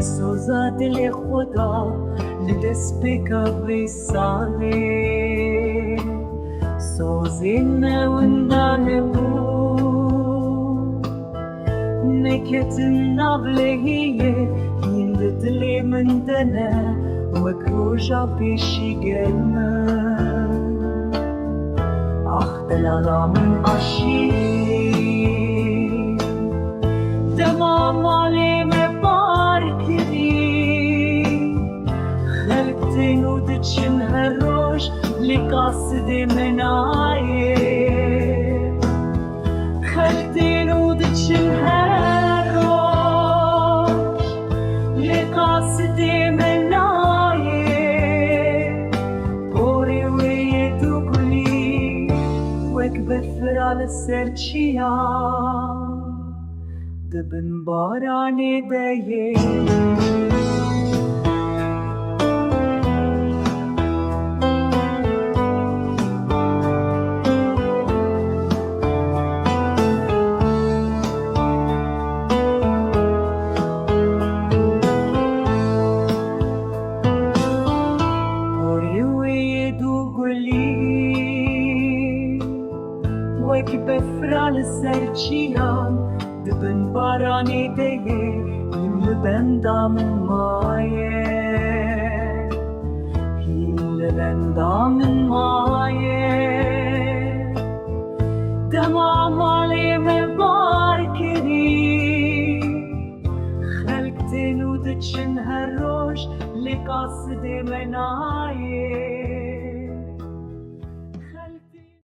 سوزات لخدا لدست بکوی ساله سوزین وندانه بود نکتن نبلهیه هندتلی من دنه وکروجا پیشی گرنه آخ دلالا من عشیق دمام علیم بار کری خلقتن و دچن هر روش لقاصد من آیه خلقتن و دچن هر روش لقاصد من آیه بوری وی تو کلی وک بفر على سرچیان دبن بارانی دیه وك بفرال سرچیان دبن بارانی دیگه این بندام مایه این بندام مایه دمام علیم بار کری خلقتن و دچن هر روش لقاصد من آیه